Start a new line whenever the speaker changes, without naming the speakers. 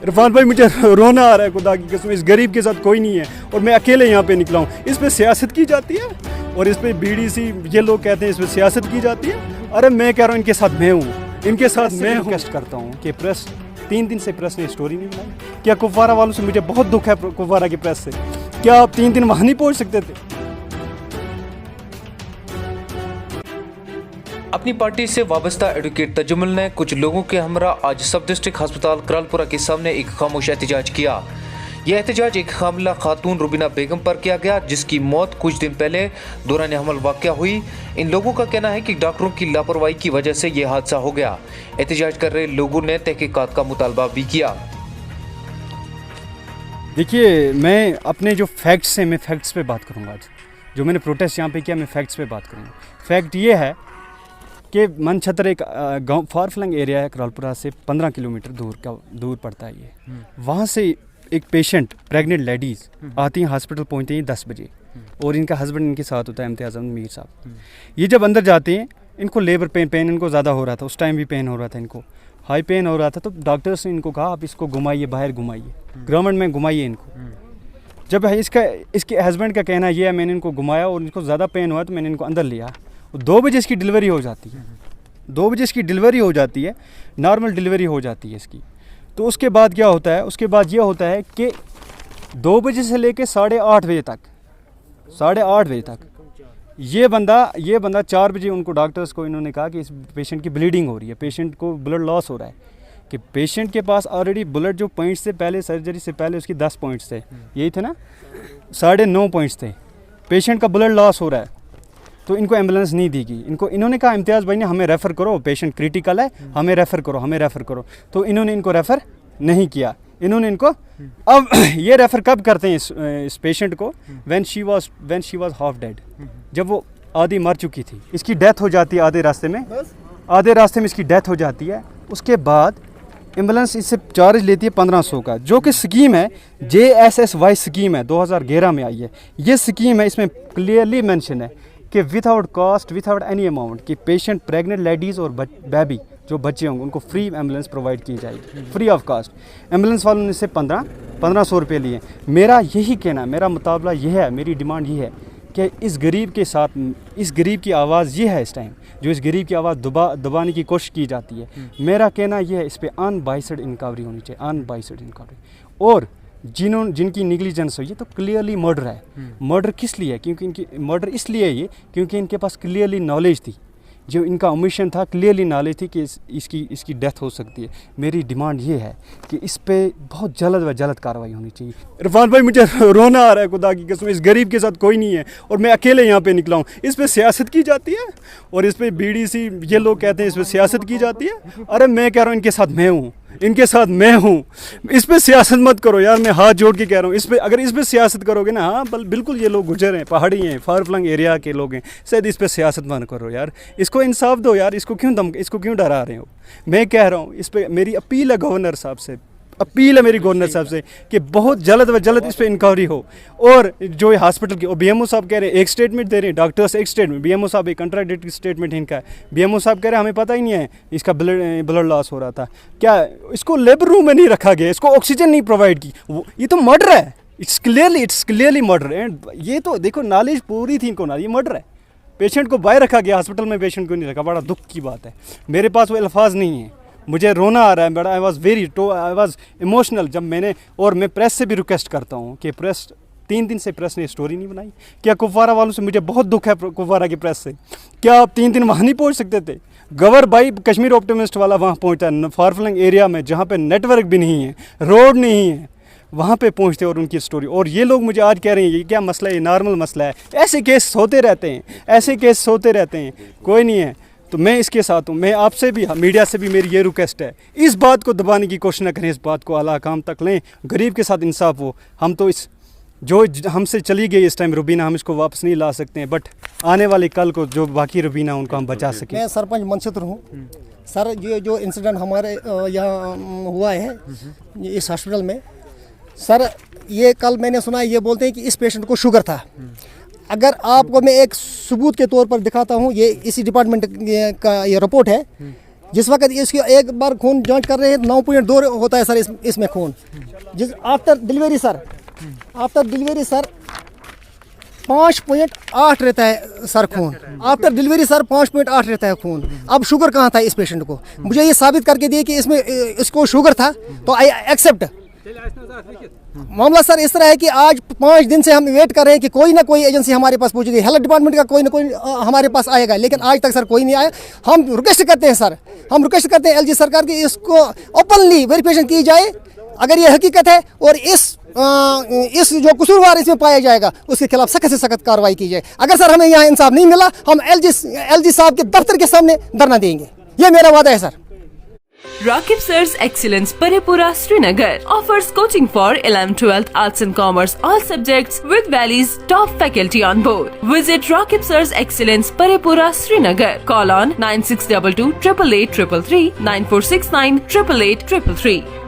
इरफान भाई मुझे रोना आ रहा है, खुदा की कसम, इस गरीब के साथ कोई नहीं है और मैं अकेले यहाँ पे निकला हूँ। इस पे सियासत की जाती है और इस पे बीडीसी ये लोग कहते हैं इस पे सियासत की जाती है। अरे मैं कह रहा हूँ इनके साथ मैं हूँ, इनके साथ मैं रिक्वेस्ट करता हूँ कि प्रेस 3 दिन से प्रेस ने स्टोरी नहीं बनाई। क्या कुपवारा वालों से मुझे बहुत दुख है, कुपवारा की प्रेस से, क्या आप 3 दिन वहाँ नहीं पहुँच सकते थे?
अपनी पार्टी से वाबस्ता एडवोकेट तजुमुल ने कुछ लोगों के हमरा आज सब डिस्ट्रिक्ट अस्पताल करालपुरा के सामने एक खामोश एहतजाज किया। यह एहतजाज एक हामिला खातून रुबीना बेगम पर किया गया, जिसकी मौत कुछ दिन पहले दौरान हमल वाक़या हुई। इन लोगों का कहना है कि डॉक्टरों की लापरवाही की वजह से यह हादसा हो गया। एहतजाज कर रहे लोगों ने तहकीकात का मुतालबा भी किया।
देखिए, मैं अपने जो फैक्ट्स हैं, मैं फैक्ट्स पे बात करूँगा। आज जो मैंने प्रोटेस्ट यहाँ पे किया, मैं फैक्ट्स पे बात करूँगा। फैक्ट ये है कि मनछत्र एक गांव फार फ्लंग एरिया है, करालपुरा से 15 किलोमीटर दूर पड़ता है ये। वहाँ से एक पेशेंट, प्रेग्नेंट लेडीज़ आती हैं, हॉस्पिटल पहुँचती हैं 10 बजे और इनका हस्बैंड इनके साथ होता है, इम्तियाज़ अहमद मीर साहब। ये जब अंदर जाते हैं, इनको लेबर पेन इनको ज़्यादा हो रहा था, उस टाइम भी पेन हो रहा था, इनको हाई पेन हो रहा था। तो डॉक्टर्स ने इनको कहा आप इसको घुमाइए, बाहर घुमाइए, ग्राउंड में घुमाइए इनको। जब इसके हस्बैंड का कहना यह है, मैंने इनको घुमाया और इनको ज़्यादा पेन हुआ तो मैंने इनको अंदर लिया। 2 बजे इसकी डिलीवरी हो जाती है, 2 बजे इसकी डिलीवरी हो जाती है, नॉर्मल डिलीवरी हो जाती है इसकी। तो उसके बाद क्या होता है, उसके बाद ये होता है कि 2 बजे से लेके 8:30 बजे तक, 8:30 बजे तक ये बंदा 4 बजे उनको डॉक्टर्स को इन्होंने कहा कि इस पेशेंट की ब्लीडिंग हो रही है, पेशेंट को ब्लड लॉस हो रहा है, कि पेशेंट के पास ऑलरेडी ब्लड जो पॉइंट्स से पहले, सर्जरी से पहले उसकी 10 पॉइंट्स थे, यही थे ना, 9.5 पॉइंट्स थे, पेशेंट का ब्लड लॉस हो रहा है। तो इनको एम्बुलेंस नहीं दी गई। इन्होंने कहा इम्तियाज़ भाई ने हमें रेफ़र करो, पेशेंट क्रिटिकल है, हमें रेफ़र करो। तो इन्होंने इनको रेफ़र नहीं किया। इन्होंने इनको अब ये रेफ़र कब करते हैं इस पेशेंट को, when she was half dead, जब वो आधी मर चुकी थी। इसकी डेथ हो जाती है आधे रास्ते में इसकी डेथ हो जाती है। उसके बाद एम्बुलेंस इससे चार्ज लेती है 1500 का, जो कि स्कीम है JSSY स्कीम है, 2011 में आई है। ये स्कीम है, इसमें क्लियरली मेंशन है कि without cost, without any amount, कि पेशेंट, प्रेग्नेंट लेडीज़ और बेबी जो बच्चे होंगे उनको फ्री एम्बुलेंस प्रोवाइड की जाएगी, फ्री ऑफ कास्ट। एम्बुलेंस वालों ने से 1500 रुपये लिए। मेरा यही कहना, मेरा मुताबला ये है, मेरी डिमांड ये है कि इस गरीब के साथ, इस गरीब की आवाज़ ये है इस टाइम, जो इस गरीब की आवाज़ दबाने की कोशिश की जाती है। मेरा कहना ये है, इस पर अनबाइस्ड इंक्वायरी होनी चाहिए, अनबाइस्ड इंक्वायरी। और जिनकी निगलिजेंस हुई है तो क्लियरली मर्डर है। मर्डर किस लिए है? मर्डर इसलिए है क्योंकि इनके पास क्लियरली नॉलेज थी, जो इनका ओमिशन था, क्लियरली नॉलेज थी कि इसकी डेथ हो सकती है। मेरी डिमांड ये है कि इस पे बहुत जल्द कार्रवाई होनी चाहिए। इरफान भाई मुझे रोना आ रहा है, खुदा की कसम, इस गरीब के साथ कोई नहीं है और मैं अकेले यहाँ पे निकला हूँ। इस पे सियासत की जाती है और इस पे बीडीसी ये लोग कहते हैं इस पे सियासत की जाती है। अरे मैं कह रहा हूँ इनके साथ मैं हूँ, इस पे सियासत मत करो यार, मैं हाथ जोड़ के कह रहा हूँ। अगर इस पे सियासत करोगे ना, हाँ बिल्कुल ये लोग गुजर हैं, पहाड़ी हैं, फार फ्लंग एरिया के लोग हैं, शायद इस पे सियासत मत करो यार, इसको इंसाफ दो यार, इसको क्यों डरा रहे हो? मैं कह रहा हूँ, इस पे मेरी अपील है गवर्नर साहब से, कि बहुत जल्द इस पे इंक्वायरी हो। और जो हॉस्पिटल की BMO साहब कह रहे हैं, एक स्टेटमेंट दे रहे हैं, डॉक्टर्स एक स्टेटमेंट, BMO साहब एक कंट्राडिक्टरी स्टेटमेंट इनका है। BMO साहब कह रहे हैं हमें पता ही नहीं है इसका ब्लड लॉस हो रहा था। क्या इसको लेबर रूम में नहीं रखा गया, इसको ऑक्सीजन नहीं प्रोवाइड की? ये तो मर्डर है, इट्स क्लियरली मर्डर। एंड ये तो देखो, नॉलेज पूरी थी इनको, ये मर्डर है। पेशेंट को बाहर रखा गया, हॉस्पिटल में पेशेंट को नहीं रखा, बड़ा दुख की बात है। मेरे पास वो अल्फाज नहीं है, मुझे रोना आ रहा है, बट आई वॉज इमोशनल जब मैं प्रेस से भी रिक्वेस्ट करता हूँ कि प्रेस 3 दिन से प्रेस ने स्टोरी नहीं बनाई। क्या कुपवारा वालों से मुझे बहुत दुख है, कुपवारा की प्रेस से, क्या आप 3 दिन वहाँ नहीं पहुँच सकते थे? गवर भाई कश्मीर ऑप्टिमिस्ट वाला वहाँ पहुँचता है, फार फ्लंग एरिया में जहाँ पे नेटवर्क भी नहीं है, रोड नहीं है, वहाँ पे पहुँचते और उनकी स्टोरी। और ये लोग मुझे आज कह रहे हैं ये क्या मसला है, ये नॉर्मल मसला है। ऐसे केस होते रहते हैं, कोई नहीं है। तो मैं इसके साथ हूँ। मैं आपसे भी, मीडिया से भी मेरी ये रिक्वेस्ट है, इस बात को दबाने की कोशिश न करें, इस बात को आला काम तक लें, गरीब के साथ इंसाफ हो। हम तो जो हमसे चली गई इस टाइम रुबीना, हम इसको वापस नहीं ला सकते हैं, बट आने वाले कल को जो बाकी रुबीना उनको हम बचा सकें।
मैं सरपंच मनछत्र हूँ। सर ये जो इंसिडेंट हमारे यहाँ हुआ है इस हॉस्पिटल में, सर ये कल मैंने सुना, ये बोलते हैं कि इस पेशेंट को शुगर था। अगर आपको मैं एक सबूत के तौर पर दिखाता हूँ, ये इसी डिपार्टमेंट का ये रिपोर्ट है जिस वक्त इसकी एक बार खून जांच कर रहे हैं 9.2 होता है सर इसमें खून। जिस आफ्टर डिलीवरी सर 5.8 रहता है सर खून। आफ्टर डिलीवरी सर 5.8 रहता है खून। अब शुगर कहाँ था इस पेशेंट को? मुझे ये साबित करके दिए कि इसमें इसको शुगर था, तो आई एक्सेप्ट। मामला सर इस तरह है कि आज 5 दिन से हम वेट कर रहे हैं कि कोई ना कोई एजेंसी हमारे पास पहुंचेगी, हेल्थ डिपार्टमेंट का कोई ना कोई हमारे पास आएगा, लेकिन आज तक सर कोई नहीं आया। हम रिक्वेस्ट करते हैं सर, एलजी सरकार की इसको ओपनली वेरिफिकेशन की जाए। अगर ये हकीकत है और इस जो कसूरवार इसमें पाया जाएगा उसके खिलाफ सख्त से सख्त कार्रवाई की जाए। अगर सर हमें यहाँ इंसाफ नहीं मिला, हम एलजी साहब के दफ्तर के सामने धरना देंगे, ये मेरा वादा है sir.
Rakib Sir's Excellence Paripura Srinagar offers coaching for 11th, 12th Arts and Commerce all subjects with Valley's top faculty on board. Visit Rakib Sir's Excellence Paripura Srinagar. Call on 9622 888 333 9469 888 333.